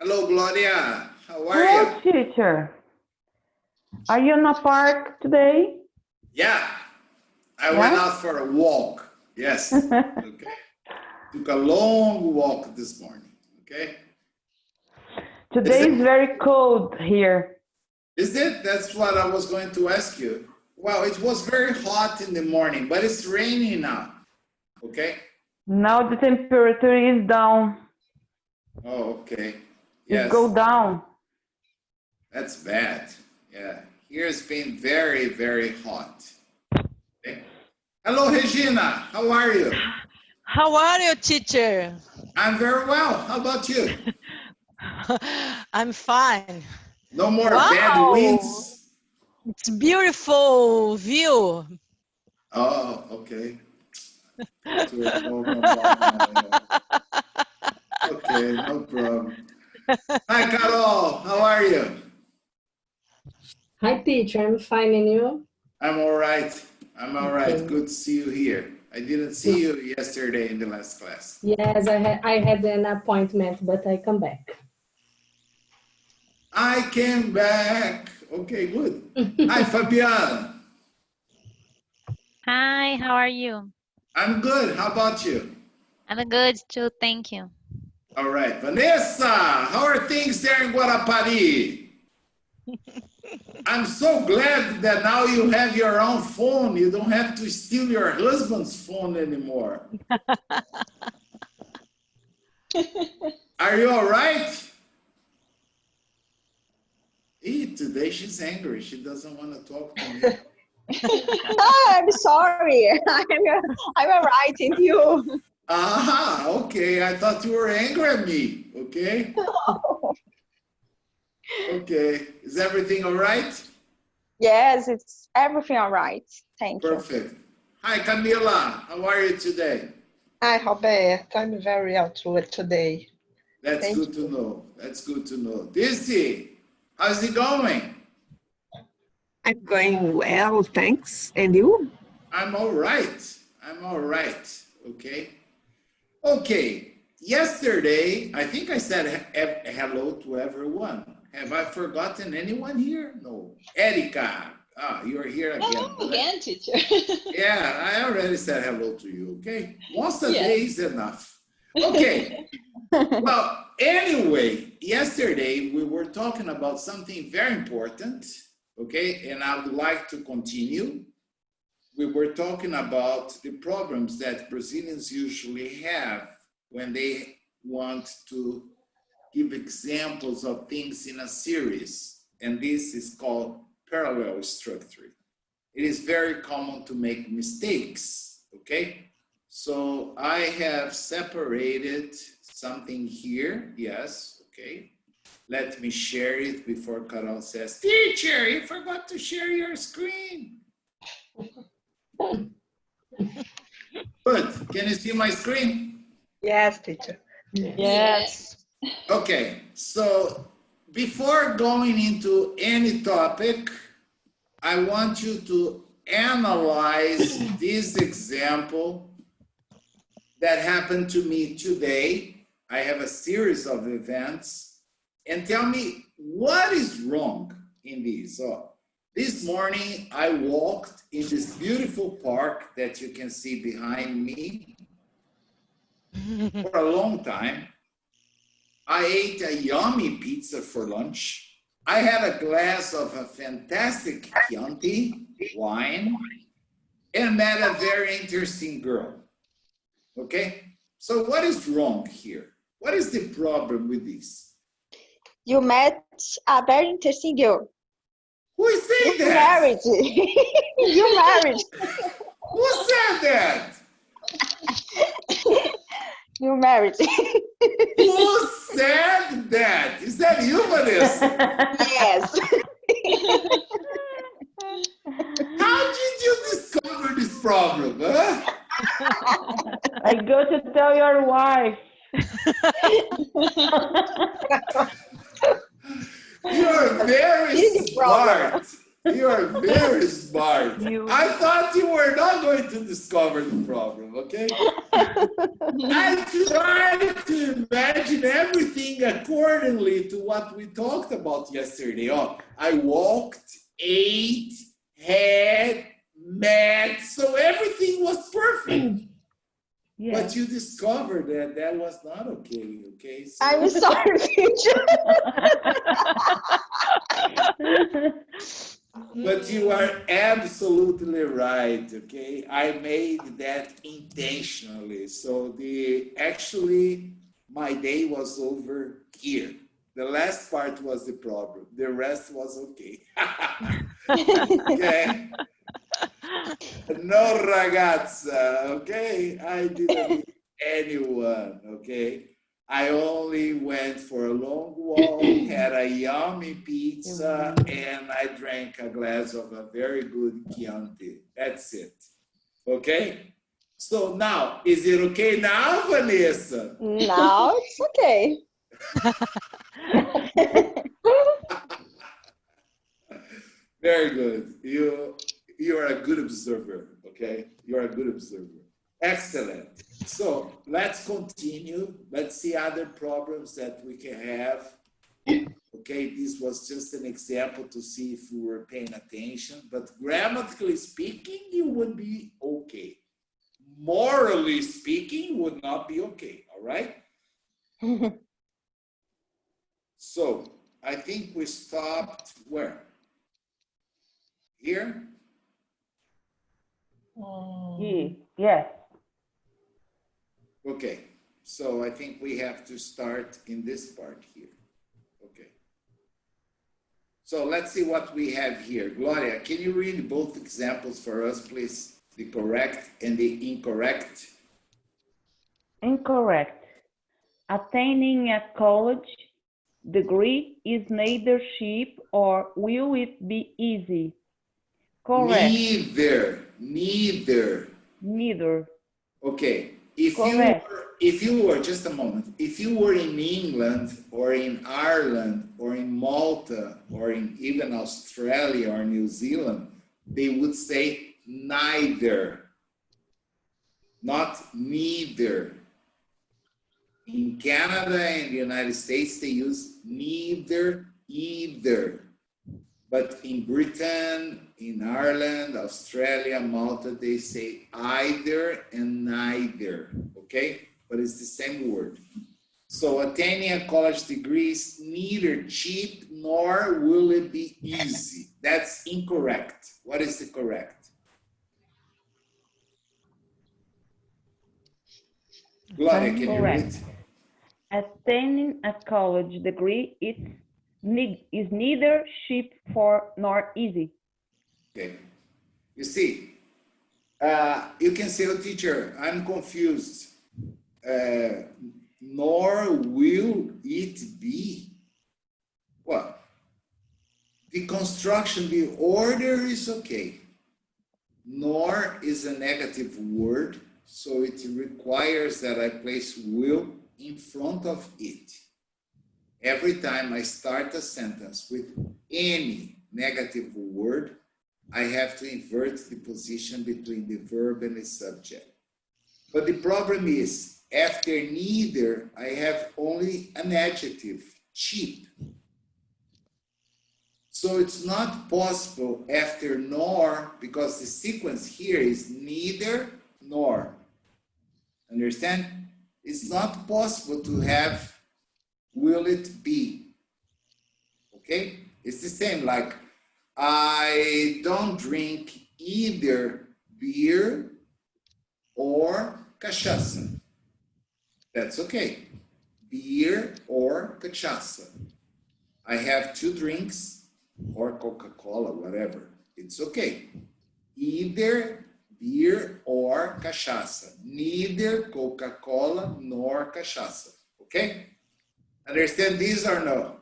Hello, Gloria. How are Hello, you? teacher. Are you in a park today? Yeah, I went Yeah? out for a walk. Yes. Okay. Took a long walk this morning. Okay. Is Today it? is very cold here. Is it? That's what I was going to ask you. Well, it was very hot in the morning, but it's raining now. Okay. Now the temperature is down. Oh, okay. It go Yes. down. That's bad. Yeah. Here it's been very, very hot. Okay. Hello, Regina. How are you? How are you, teacher? I'm very well. How about you? I'm fine. No more bad Wow, winds? it's beautiful view. Oh, okay. Got to a program about my, okay, no problem. Hi, Carol. How are you? Hi, teacher. I'm fine, and you? I'm all right. I'm all right. Okay. Good to see you here. I didn't see you yesterday in the last class. Yes, I had an appointment, but I come back. I came back. Okay, good. Hi, Fabiana. Hi, how are you? I'm good. How about you? I'm good too, thank you. All right. Vanessa, how are things there in Guarapari? I'm so glad that now you have your own phone. You don't have to steal your husband's phone anymore. Are you all right? Today she's angry. She doesn't want to talk to me. Oh, I'm sorry. I'm right in you. Aha, okay. I thought you were angry at me. Okay. Okay. Is everything all right? Yes, it's everything all right. Thank you. Perfect. Hi, Camila. How are you today? Hi, Roberto. I'm very out today. That's Thank good to know. That's good to know. Dizzy, how's it going? I'm going well, thanks. And you? I'm all right. I'm all right. Okay. Okay. Yesterday, I think I said hello to everyone. Have I forgotten anyone here? No. Erika. Ah, you're here again. Hello again, teacher. Yeah, I already said hello to you. Okay. Once a Yes. day is enough. Okay. Well, anyway, yesterday we were talking about something very important. Okay. And I would like to continue. We were talking about the problems that Brazilians usually have when they want to give examples of things in a series. And this is called parallel structuring. It is very common to make mistakes, okay? So I have separated something here, yes, okay? Let me share it before Carol says, teacher, you forgot to share your screen. Good, can you see my screen? Yes, teacher. Yes. Okay, so before going into any topic, I want you to analyze this example that happened to me today. I have a series of events, and tell me what is wrong in these. So this morning I walked in this beautiful park that you can see behind me for a long time. I ate a yummy pizza for lunch. I had a glass of a fantastic Chianti wine and met a very interesting girl. Okay? So what is wrong here? What is the problem with this? You met a very interesting girl. Who is saying You that? married. You married. Who said that? You married. Who said that? Is that you, Vanessa? Yes. How did you discover this problem, huh? I go to tell your wife. You're very Easy problem. smart. You're very smart. I thought you were not going to discover the problem, okay? I tried to imagine everything accordingly to what we talked about yesterday. Oh, I walked, ate, had, met, so everything was perfect. Yes. But you discovered that that was not okay, okay? So, I'm sorry, teacher. but you are absolutely right, okay? I made that intentionally. So actually my day was over here. The last part was the problem. The rest was okay. Okay. No ragazza, okay? I didn't meet anyone, okay? I only went for a long walk, had a yummy pizza, and I drank a glass of a very good Chianti. That's it, okay? So now, is it okay now, Vanessa? Now it's okay. Very good. You are a good observer, okay? You're a good observer. Excellent. So let's continue. Let's see other problems that we can have. Okay, this was just an example to see if we were paying attention, but grammatically speaking, you would be okay. Morally speaking, would not be okay, all right? So I think we stopped where? Here? Yes. Okay, so I think we have to start in this part here. Okay. So let's see what we have here. Gloria, can you read both examples for us, please? The correct and the incorrect. Incorrect. Attaining a college degree is neither cheap or will it be easy. Correct. Neither. Neither. Okay. Correct. If you were, just a moment, if you were in England or in Ireland or in Malta or in even Australia or New Zealand, they would say neither, not neither. In Canada and the United States, they use neither, either. But in Britain, in Ireland, Australia, Malta, they say either and neither, okay? But it's the same word. So attaining a college degree is neither cheap nor will it be easy. That's incorrect. What is the correct? Gloria, can you read? Attaining a college degree is neither cheap nor easy. Okay. You see, you can say, oh, teacher, I'm confused. Nor will it be. Well, the construction, the order is okay. Nor is a negative word, so it requires that I place will in front of it. Every time I start a sentence with any negative word, I have to invert the position between the verb and the subject. But the problem is, after neither, I have only an adjective, cheap. So it's not possible after nor, because the sequence here is neither nor. Understand? It's not possible to have will it be. Okay? It's the same, like I don't drink either beer or cachaça. That's okay. Beer or cachaça. I have two drinks or Coca-Cola, whatever. It's okay. Either beer or cachaça. Neither Coca-Cola nor cachaça. Okay? Understand these or no?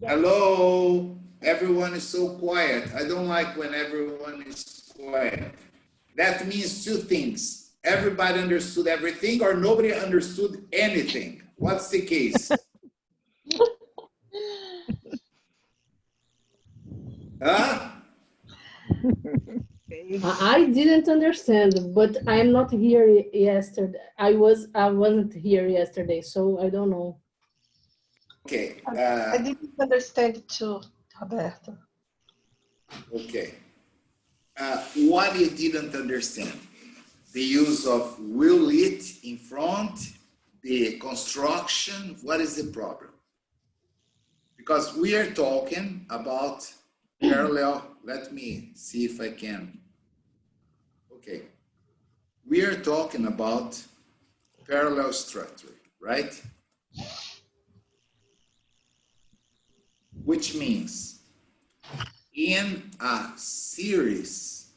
Hello? Everyone is so quiet. I don't like when everyone is quiet. That means two things. Everybody understood everything or nobody understood anything. What's the case? Huh? Okay. I didn't understand, but I'm not here yesterday. I wasn't here yesterday, so I don't know. Okay, I didn't understand too, Roberto. okay. What you didn't understand? The use of will it in front, the construction, what is the problem? Because we are talking about parallel, let me see if I can. Okay. We are talking about parallel structure, right? Which means in a series,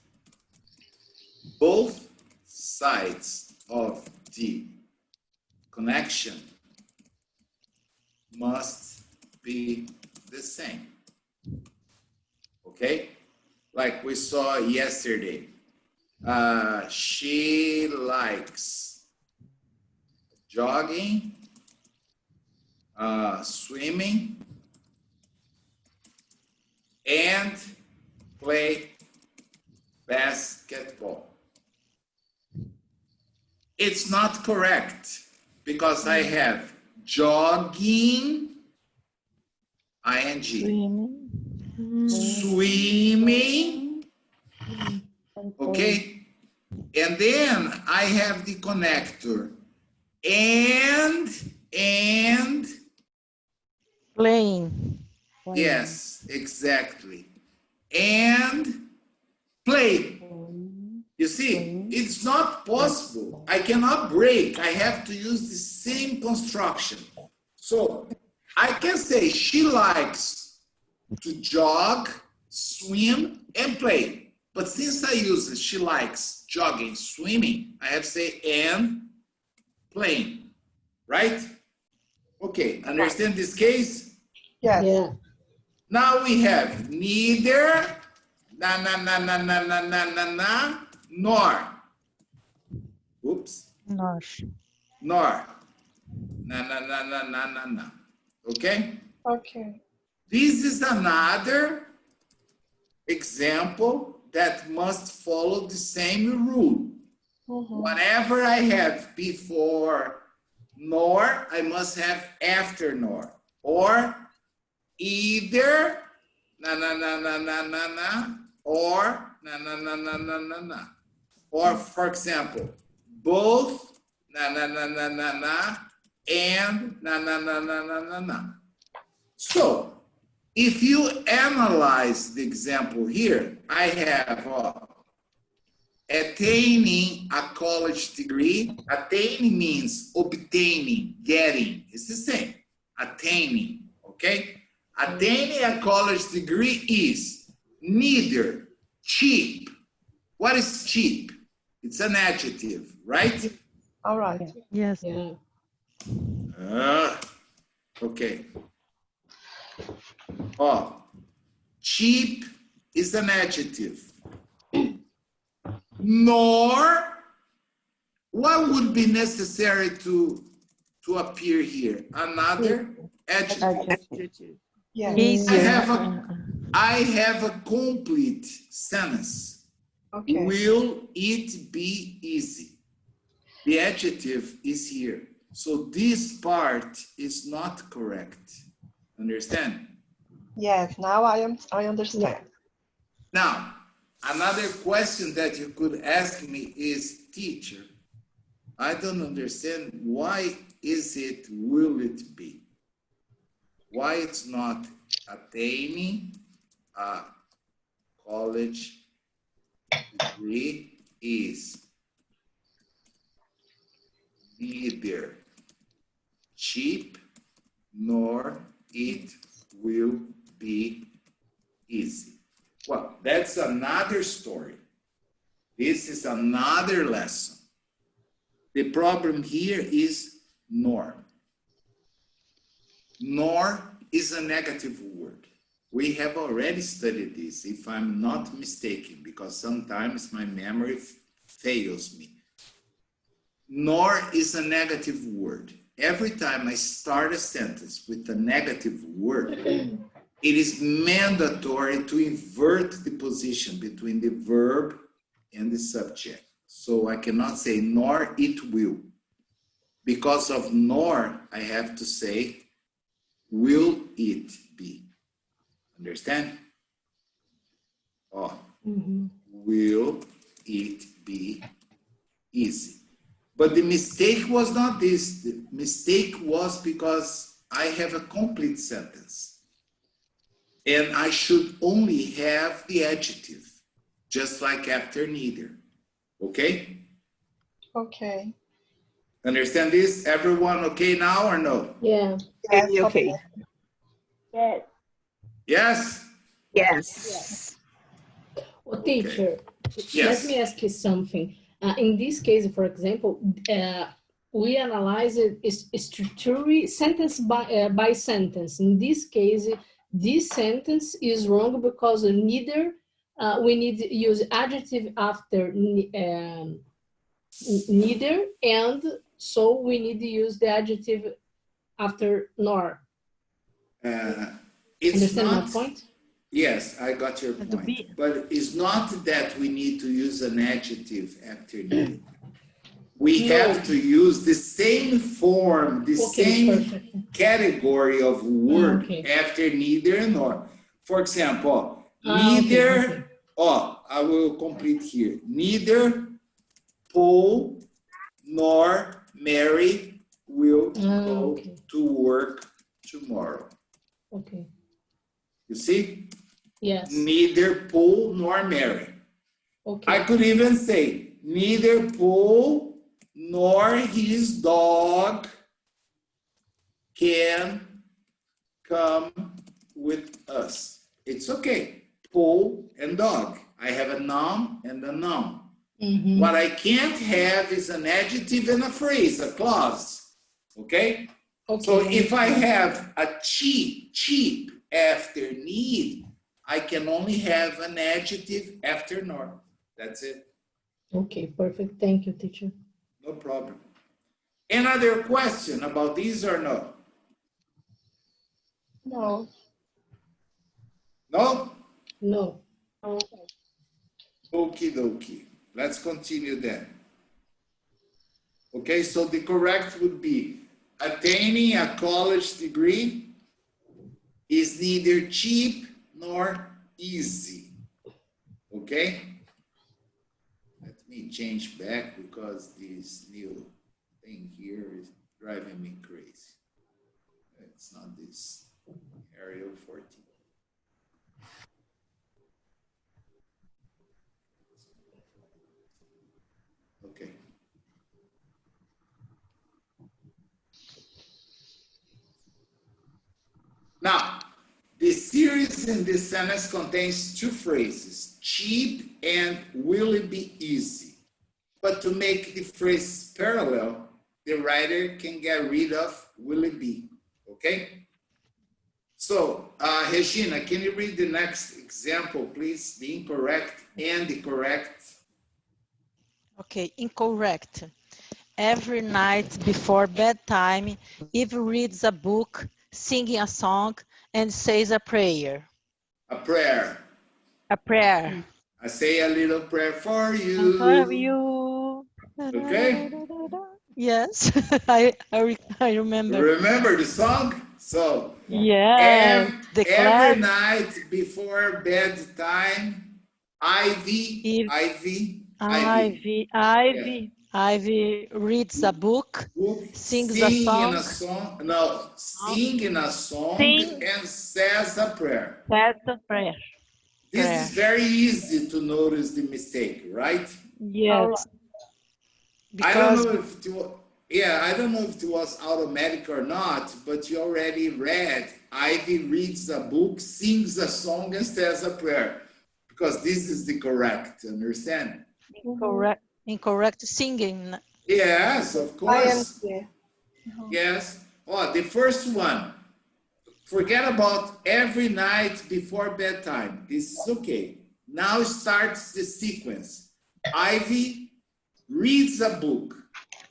both sides of the connection must be the same. Okay? Like we saw yesterday. She likes jogging, swimming, and play basketball. It's not correct because I have jogging, ing, swimming, okay? And then I have the connector and Playing. yes, exactly. And play. You see, it's not possible. I cannot break. I have to use the same construction. So I can say she likes to jog, swim, and play. But since I use she likes jogging, swimming, I have to say and playing, right? Okay, understand this case? Yes. Yeah. Now we have neither, nor. Oops. Nossa. Nor. Okay? Okay. This is another example that must follow the same rule. Whatever I have before nor, I must have after nor. Or either or or for example, both and So if you analyze the example here, I have attaining a college degree. Attaining means obtaining, getting. It's the same. Attaining, okay? Attaining a college degree is neither cheap. What is cheap? It's an adjective, right? All right. Yes. Yeah. Okay. Cheap is an adjective. Nor, what would be necessary to appear here? Another adjective. Yes. Easier. I have a complete sentence. Okay. Will it be easy? The adjective is here. So this part is not correct. Understand? Yes. Now I understand. Now, another question that you could ask me is, teacher, I don't understand why is it will it be? Why it's not attaining a college degree is neither cheap nor it will be easy. Well, that's another story. This is another lesson. The problem here is nor. Nor is a negative word. We have already studied this, if I'm not mistaken, because sometimes my memory fails me. Nor is a negative word. Every time I start a sentence with a negative word, it is mandatory to invert the position between the verb and the subject. So I cannot say nor it will. Because of nor, I have to say, will it be? Understand? Oh, will it be easy? But the mistake was not this. The mistake was because I have a complete sentence. And I should only have the adjective, just like after neither. Okay? Okay. Understand this? Everyone okay now or no? Yeah. Okay. Yes. Yes? Yes. Well, teacher, Yes. let me ask you something. In this case, for example, we analyze it structurally sentence by sentence. In this case, this sentence is wrong because neither we need to use adjective after neither, and so we need to use the adjective after nor. It's Understand not, my point? yes, I got your point. But it's not that we need to use an adjective after neither. We have to use the same form, the same perfect. category of word after neither and nor. For example, neither, I will complete here. Neither Paul nor Mary will go to work tomorrow. Okay. You see? Yes. Neither Paul nor Mary. Okay. I could even say, neither Paul nor his dog can come with us. It's okay. Paul and dog. I have a noun and a noun. What I can't have is an adjective and a phrase, a clause. Okay? So if I have a cheap after need, I can only have an adjective after nor. That's it. Okay, perfect. Thank you, teacher. No problem. Another question about these or no? No. No? No. Okie dokie. Let's continue then. Okay, so the correct would be attaining a college degree is neither cheap nor easy. Okay? Let me change back because this new thing here is driving me crazy. It's not this area 14. Okay. Now, the series in this sentence contains two phrases, cheap and will it be easy? But to make the phrase parallel, the writer can get rid of will it be, okay? So, Regina, can you read the next example, please? The incorrect and the correct. Okay, incorrect. Every night before bedtime, Eve reads a book, singing a song, and says a prayer. A prayer. A prayer. I say a little prayer for you. For you. Okay? Yes, I remember. Remember the song? So, Yes. every night before bedtime, Ivy reads a book, sings a song. Singing a song and says a prayer. That's a prayer. This is very easy to notice the mistake, right? Yes. I don't know if it was automatic or not, but you already read, Ivy reads a book, sings a song, and says a prayer. Because this is the correct, understand? Incorrect singing. Yes, of course. Yes. Oh, the first one. Forget about every night before bedtime. This is okay. Now starts the sequence. Ivy reads a book,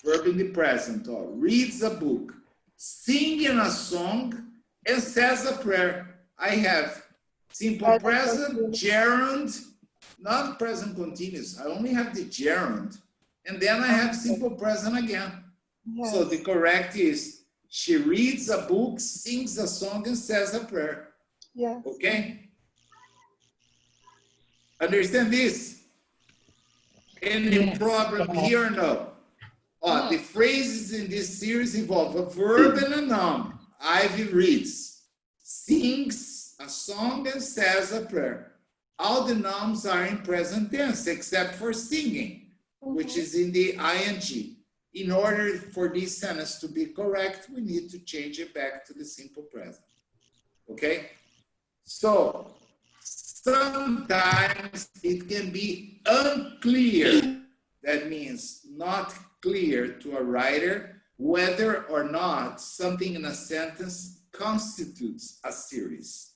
verb in the present, or reads a book, singing a song, and says a prayer. I have simple present, gerund, not present continuous. I only have the gerund. And then I have simple present again. Yes. So the correct is, she reads a book, sings a song, and says a prayer. Yes. Okay? Understand this? Any problem here or no? The phrases in this series involve a verb and a noun. Ivy reads, sings a song, and says a prayer. All the nouns are in present tense except for singing, which is in the ing. In order for this sentence to be correct, we need to change it back to the simple present. Okay? So, sometimes it can be unclear. That means not clear to a writer whether or not something in a sentence constitutes a series.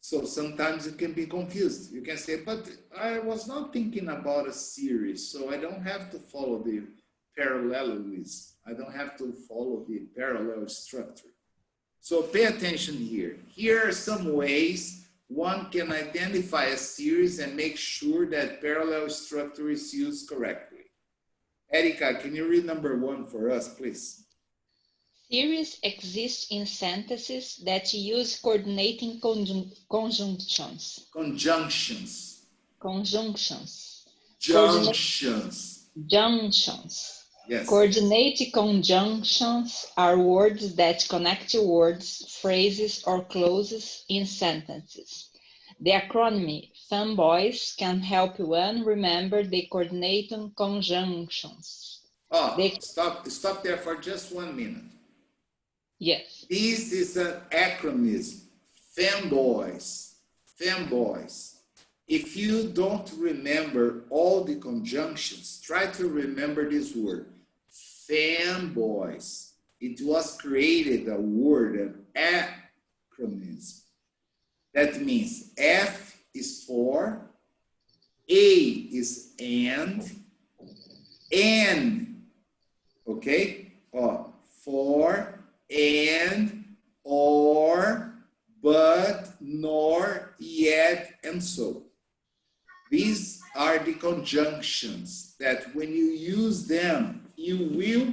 So sometimes you can be confused. You can say, but I was not thinking about a series, so I don't have to follow the parallelism. I don't have to follow the parallel structure. So pay attention here. Here are some ways one can identify a series and make sure that parallel structure is used correctly. Erika, can you read number 1 for us, please? Series exist in sentences that use coordinating conjunctions. Conjunctions. Conjunctions. Junctions. Junctions. Yes. Coordinate conjunctions are words that connect words, phrases, or clauses in sentences. The acronym fanboys can help one remember the coordinating conjunctions. Stop there for just 1 minute. Yes. This is an acronym. Fanboys. Fanboys. If you don't remember all the conjunctions, try to remember this word. Fanboys. It was created a word, an acronym. That means F is for, A is and, N, okay? For, and, or, but, nor, yet, and so. These are the conjunctions that when you use them, you will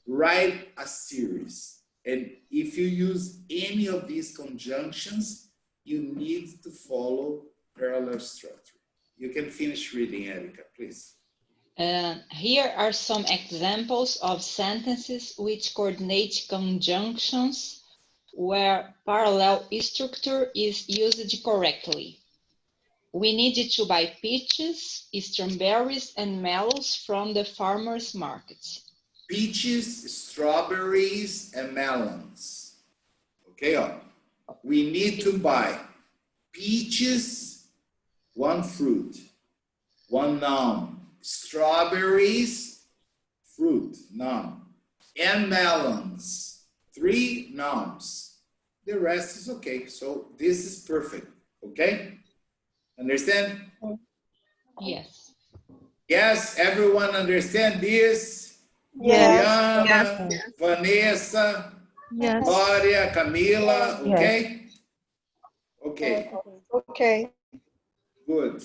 write a series. And if you use any of these conjunctions, you need to follow parallel structure. You can finish reading, Erika, please. Here are some examples of sentences which coordinate conjunctions where parallel structure is used correctly. We needed to buy peaches, strawberries, and melons from the farmer's market. Peaches, strawberries, and melons. Okay, we need to buy peaches, one fruit, one noun. Strawberries, fruit, noun. And melons, 3 nouns. The rest is okay. So this is perfect. Okay? Understand? Yes. Yes, everyone understand this? Yes. Diana, Vanessa, Yes. Gloria, Camila, okay? Okay, Okay. good.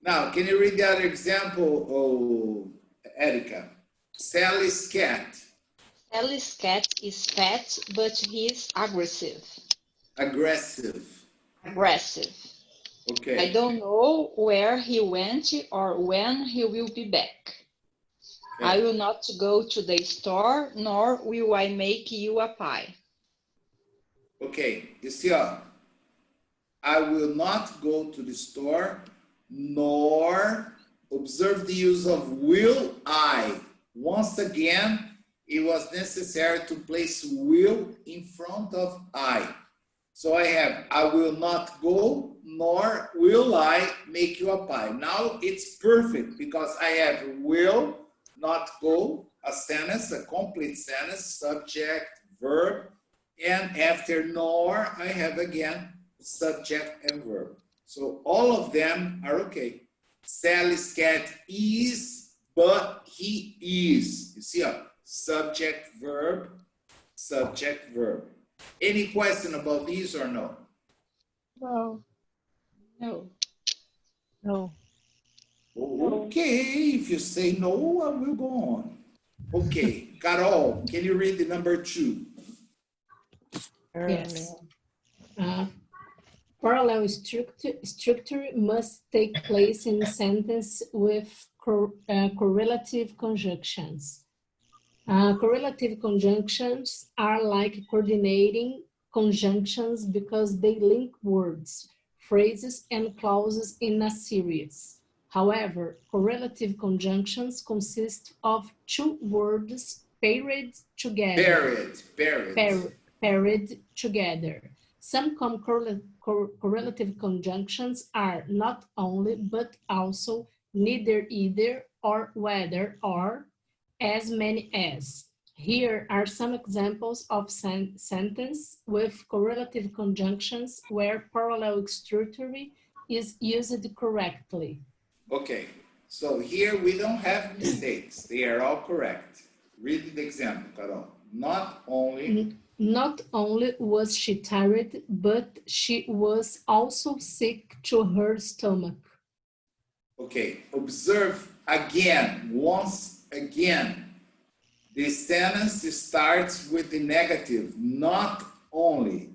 Now, can you read the other example, Erika? Sally's cat. Sally's cat is fat, but he's aggressive. Aggressive. Aggressive. Okay. I don't know where he went or when he will be back. Okay. I will not go to the store, nor will I make you a pie. Okay, you see, I will not go to the store, nor observe the use of will I. Once again, it was necessary to place will in front of I. So I have, I will not go, nor will I make you a pie. Now it's perfect because I have will not go, a sentence, a complete sentence, subject, verb, and after nor, I have again subject and verb. So all of them are okay. Sally's cat is, but he is. You see, subject, verb, subject, verb. Any question about these or no? No. No. No. Okay, if you say no, I will go on. Okay, Carol, can you read the number 2? Yes. Parallel structure must take place in sentence with correlative conjunctions. Correlative conjunctions are like coordinating conjunctions because they link words, phrases, and clauses in a series. However, correlative conjunctions consist of 2 words paired together. Paired together. Some common correlative conjunctions are not only, but also neither, either, or whether, or as many as. Here are some examples of sentence with correlative conjunctions where parallel structure is used correctly. Okay, so here we don't have mistakes. They are all correct. Read the example, Carol. Not only was she tired, but she was also sick to her stomach. Okay, observe again, once again. The sentence starts with the negative, not only.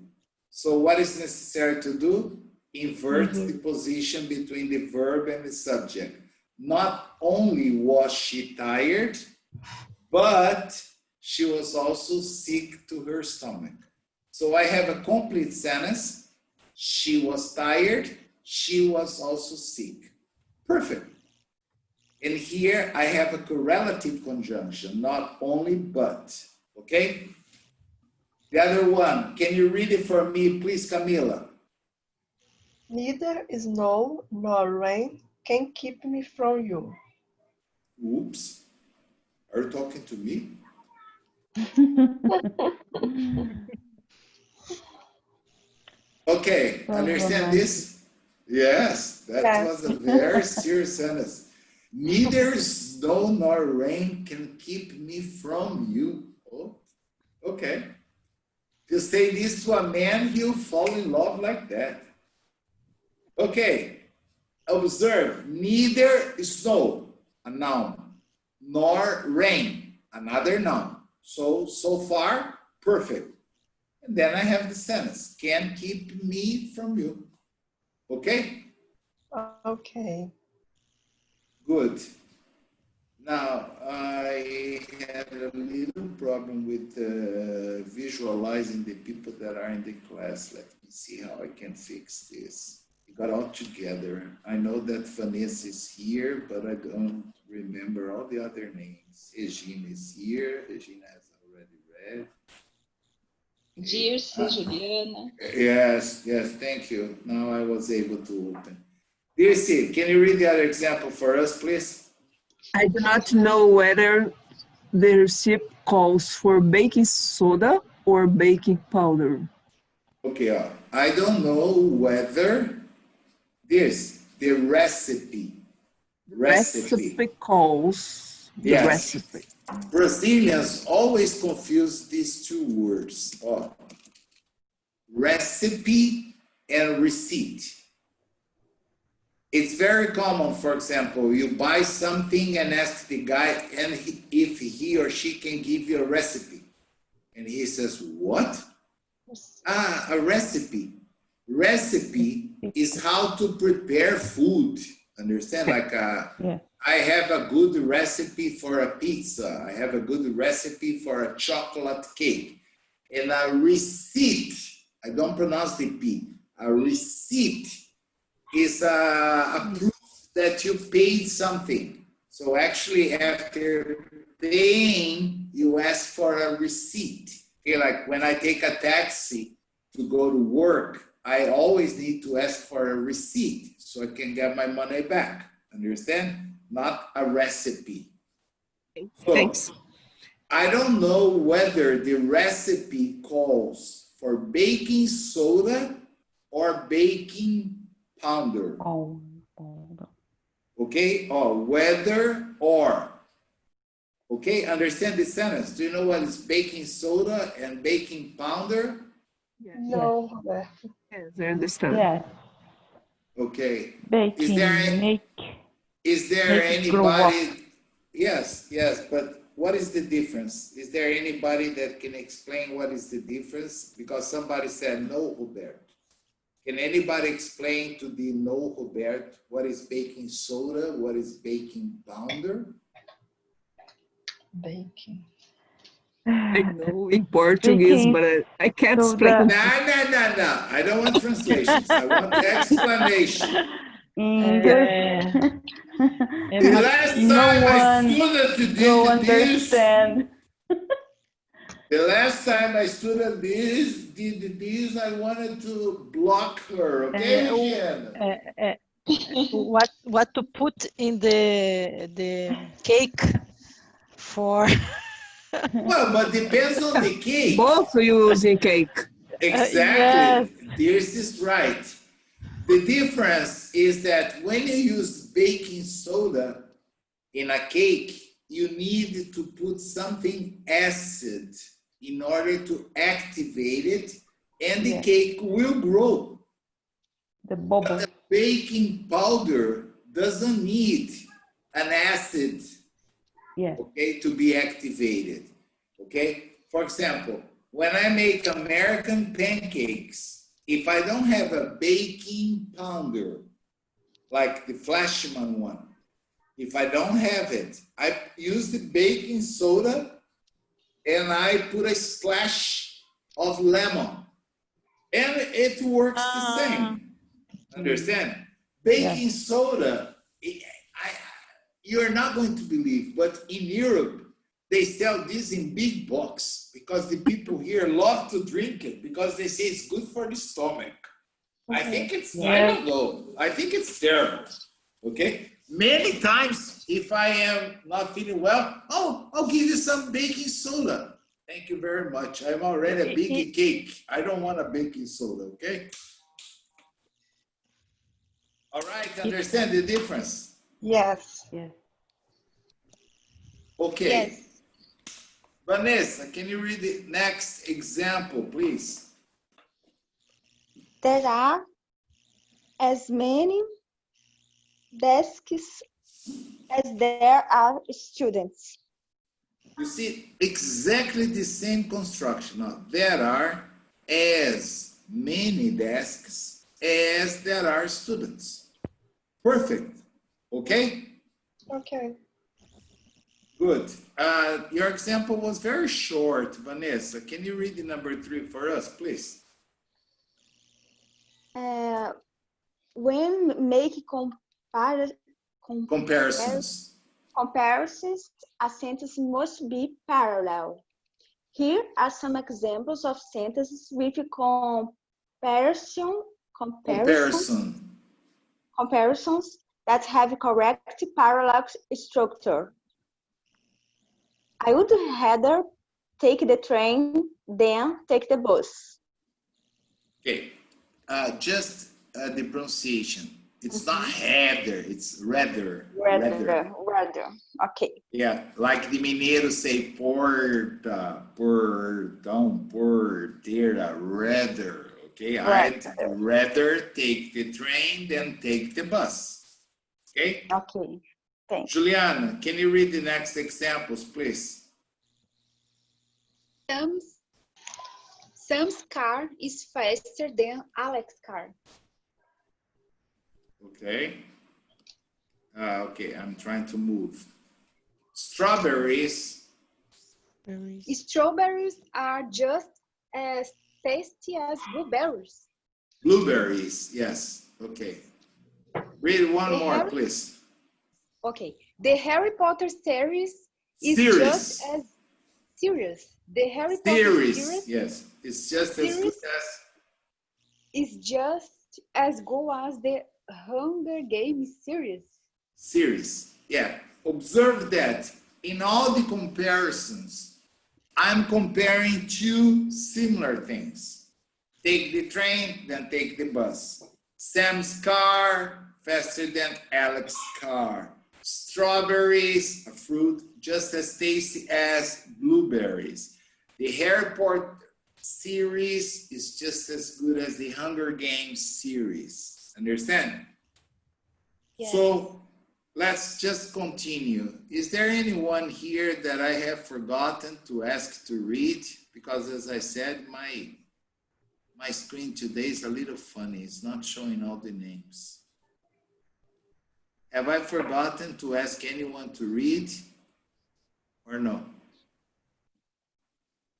So what is necessary to do? Invert the position between the verb and the subject. Not only was she tired, but she was also sick to her stomach. So I have a complete sentence. She was tired. She was also sick. Perfect. And here I have a correlative conjunction, not only, but. Okay? The other one, can you read it for me, please, Camila? Neither snow nor rain can keep me from you. Oops. Are you talking to me? Okay, understand this? Yes, that was a very serious sentence. Neither snow nor rain can keep me from you. Oh, okay. If you say this to a man, he'll fall in love like that. Okay, observe, neither snow, a noun, nor rain, another noun. So far, perfect. And then I have the sentence, can keep me from you. Okay? Okay. Good. Now, I had a little problem with visualizing the people that are in the class. Let me see how I can fix this. We got all together. I know that Vanessa is here, but I don't remember all the other names. Regina is here. Regina has already read. Dirce, Juliana. Yes, thank you. Now I was able to open. Dirce, can you read the other example for us, please? I do not know whether the recipe calls for baking soda or baking powder. Okay, I don't know whether the recipe calls the recipe. Brazilians always confuse these 2 words, recipe and receipt. It's very common, for example, you buy something and ask the guy if he or she can give you a recipe. And he says, what? A recipe. Recipe is how to prepare food. Understand? Like I have a good recipe for a pizza. I have a good recipe for a chocolate cake. And a receipt, I don't pronounce the P, a receipt is a proof that you paid something. So actually after paying, you ask for a receipt. Okay, like when I take a taxi to go to work, I always need to ask for a receipt so I can get my money back. Understand? Not a recipe. Thanks. I don't know whether the recipe calls for baking soda or baking powder. Okay, or whether or. Okay, understand the sentence. Do you know what is baking soda and baking powder? No, Roberto. Yes, I understand. Yes. Okay. Baking, Is there make it grow up. anybody? Yes, yes, but what is the difference? Is there anybody that can explain what is the difference? Because somebody said no, Roberto. Can anybody explain to the no, Roberto, what is baking soda? What is baking powder? Baking. I know in Portuguese, Baking but I can't soda. explain. No. I don't want translations. I want explanation. English. The last no time I one student go did this, understand. the last time I student did this, I wanted to block her. Okay, Gianna? What to put in the cake for? Well, but depends on the cake. Both using cake. Exactly. This is right. The difference is that when you use baking soda in a cake, you need to put something acid in order to activate it, and the cake will grow. The bubble. But the baking powder doesn't need an acid, okay, to be activated. Okay, for example, when I make American pancakes, if I don't have a baking powder, like the Flashman one, if I don't have it, I use the baking soda and I put a splash of lemon, and it works the same. Understand? Baking soda, you're not going to believe, but in Europe, they sell this in big box because the people here love to drink it because they say it's good for the stomach. I think it's, I don't know. I think it's terrible. Okay? Many times, if I am not feeling well, I'll give you some baking soda. Thank you very much. I'm already a baking cake. I don't want a baking soda, okay? All right, understand the difference? Yes. Okay. Yes. Vanessa, can you read the next example, please? There are as many desks as there are students. You see, exactly the same construction. Now, there are as many desks as there are students. Perfect. Okay? Okay. Good. Your example was very short, Vanessa. Can you read the number 3 for us, please? When making Comparisons. comparisons, a sentence must be parallel. Here are some examples of sentences with comparisons that have correct parallel structure. I would rather take the train than take the bus. Okay, just the pronunciation. It's not rather, it's rather. Rather. Okay. Yeah, like the mineiro say porta, portão, porteira, rather. Okay, I'd rather take the train than take the bus. Okay? Okay, thanks. Juliana, can you read the next examples, please? Sam's car is faster than Alex's car. Okay. Okay, I'm trying to move. Strawberries. Strawberries are just as tasty as blueberries. Blueberries, yes. Okay. Read one more, please. Okay. The Harry Potter series is just as serious. The Harry Potter series, yes. It's just as good as. Is just as good as the Hunger Games series. Yeah. Observe that in all the comparisons, I'm comparing two similar things. Take the train, then take the bus. Sam's car, faster than Alex's car. Strawberries, a fruit, just as tasty as blueberries. The Harry Potter series is just as good as the Hunger Games series. Understand? Yes. So let's just continue. Is there anyone here that I have forgotten to ask to read? Because as I said, my screen today is a little funny. It's not showing all the names. Have I forgotten to ask anyone to read or no?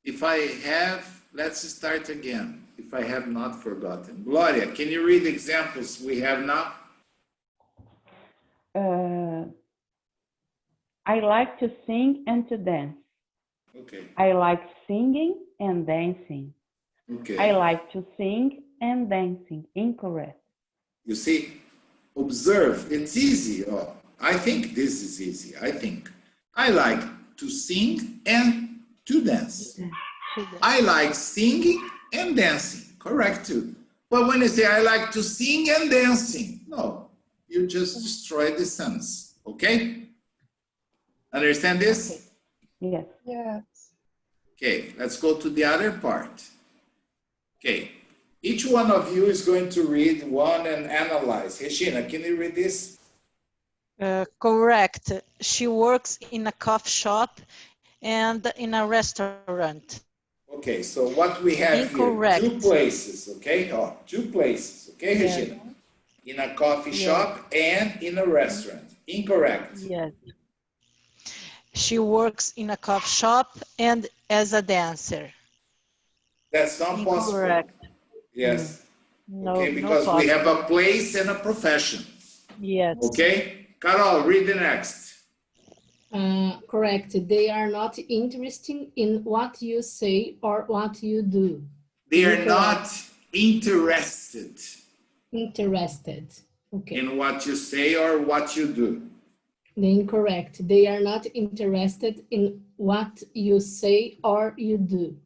If I have, let's start again. If I have not forgotten. Gloria, can you read examples we have now? I like to sing and to dance. Okay. I like singing and dancing. Okay. I like to sing and dancing. Incorrect. You see, observe, it's easy. Oh, I think this is easy. I think I like to sing and to dance. I like singing and dancing. Correct too. But when you say I like to sing and dancing, no, you just destroy the sentence. Okay? Understand this? Yes. Yes. Okay, let's go to the other part. Okay, each one of you is going to read one and analyze. Regina, can you read this? Correct. She works in a coffee shop and in a restaurant. Okay, so what we have Incorrect. here, 2 places, okay? Oh, 2 places, okay, Yes. Regina? In a coffee Yes. shop and in a restaurant. Incorrect. Yes. She works in a coffee shop and as a dancer. That's not possible. Incorrect. Yes. No, Okay, no because we have possible. a place and a profession. Yes. Okay? Carol, read the next. Correct. They are not interested in what you say or what you do. They are Incorrect. not interested Interested. Okay. in what you say or what you do. Incorrect. They are not interested in what you say or you do.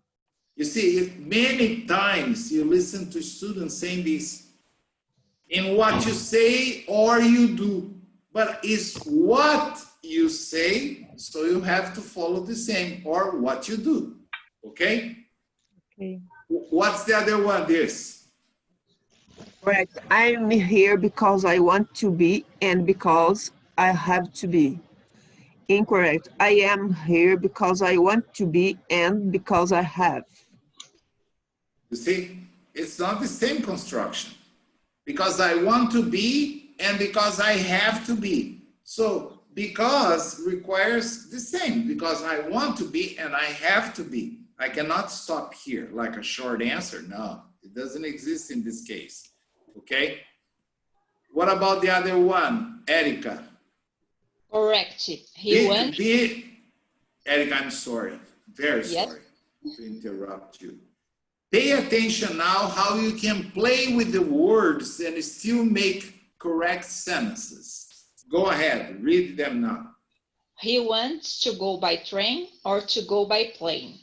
You see, many times you listen to students saying this, in what you say or you do, but it's what you say, so you have to follow the same, or what you do, okay? Okay. What's the other one, this? Correct. I'm here because I want to be and because I have to be. Incorrect. I am here because I want to be and because I have. You see, it's not the same construction. Because I want to be and because I have to be. So because requires the same, because I want to be and I have to be. I cannot stop here like a short answer. No, it doesn't exist in this case. Okay? What about the other one, Erica? Correct. He went. Erica, I'm sorry. Very sorry to interrupt you. Pay attention now how you can play with the words and still make correct sentences. Go ahead, read them now. He wants to go by train or to go by plane.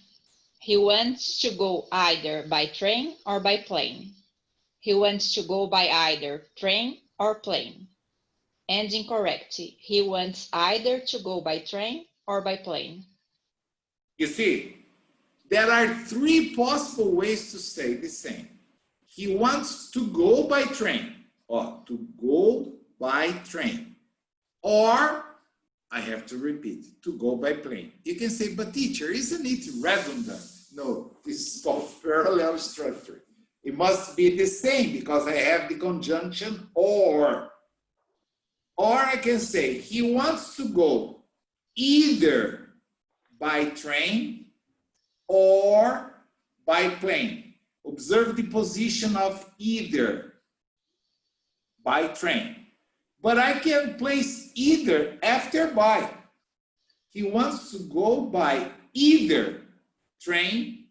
He wants to go either by train or by plane. He wants to go by either train or plane. And incorrect. He wants either to go by train or by plane. You see, there are 3 possible ways to say the same. He wants to go by train, or to go by train. Or, I have to repeat, to go by plane. You can say, but teacher, isn't it redundant? No, this is called parallel structure. It must be the same because I have the conjunction or. Or I can say, he wants to go either by train or by plane. Observe the position of either by train. But I can place either after by. He wants to go by either train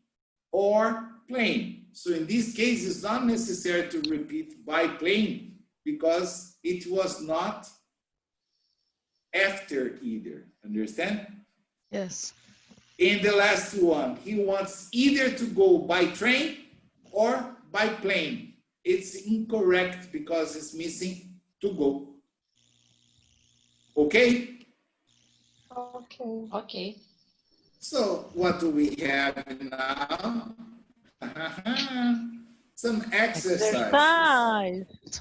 or plane. So in this case, it's not necessary to repeat by plane because it was not after either. Understand? Yes. In the last one, he wants either to go by train or by plane. It's incorrect because it's missing to go. Okay? Okay. Okay. So what do we have now? Some exercise. Exercise.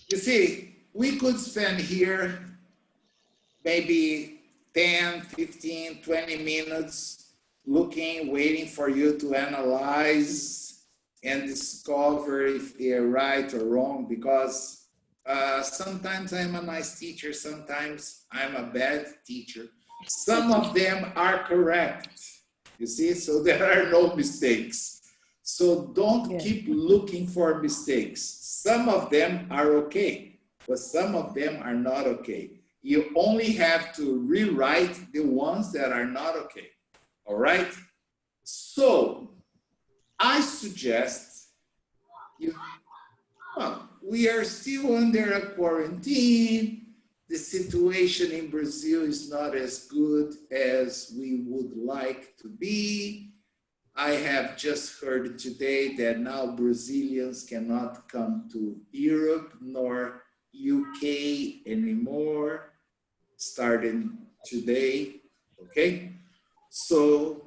You see, we could spend here maybe 10, 15, 20 minutes looking, waiting for you to analyze and discover if they're right or wrong, because sometimes I'm a nice teacher, sometimes I'm a bad teacher. Some of them are correct, you see, so there are no mistakes. So don't keep looking for mistakes. Some of them are okay, but some of them are not okay. You only have to rewrite the ones that are not okay, all right? So I suggest you, well, we are still under a quarantine. The situation in Brazil is not as good as we would like to be. I have just heard today that now Brazilians cannot come to Europe nor UK anymore, starting today, okay? So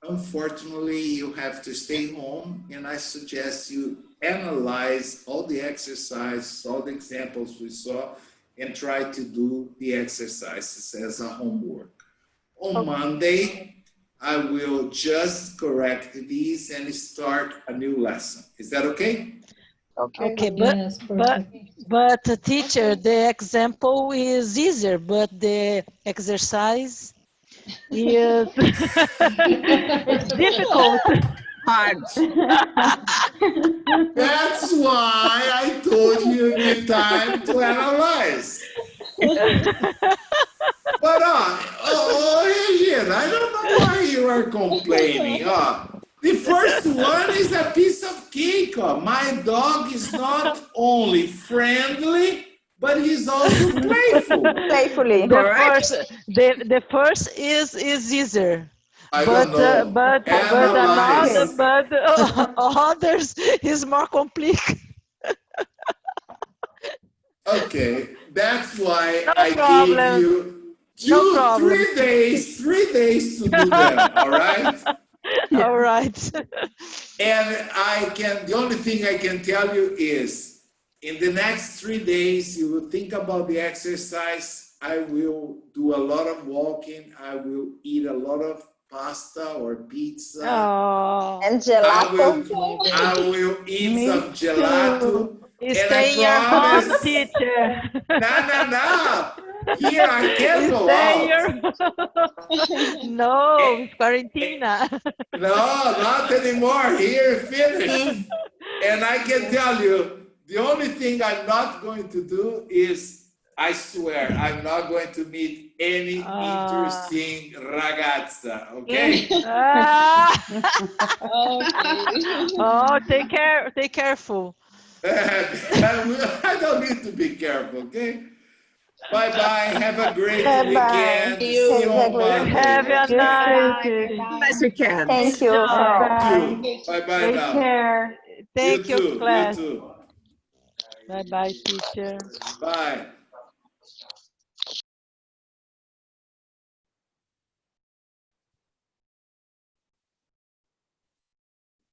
unfortunately, you have to stay home, and I suggest you analyze all the exercises, all the examples we saw, and try to do the exercises as a homework. On Monday, I will just correct these and start a new lesson. Is that okay? Okay, Yes, but teacher, the example is easier, but the exercise is it's difficult. Hard. That's why I told you the time to analyze. But Regina, I don't know why you are complaining. The first one is a piece of cake. My dog is not only friendly, but he's also playful. Playfully. The first is easier. I don't know. But Analyze. others is more complicated. Okay, that's why No I problem. gave you No problem. 3 days to do them, all right? All right. And the only thing I can tell you is, in the next 3 days, you will think about the exercise. I will do a lot of walking. I will eat a lot of pasta or pizza. Oh. And gelato. I will eat some gelato. Stay in your home, teacher. No. Here I can go out. No, it's quarantine. No, not anymore. Here, finished. And I can tell you, the only thing I'm not going to do is, I swear, I'm not going to meet any interesting ragazza, okay? Oh, take careful. I don't need to be careful, okay? Bye-bye. Have a great Bye-bye. weekend. See you on Monday. Have a nice weekend. Thank you. Bye-bye Take now. care. Thank you, You class. too. Bye-bye, teacher. Bye.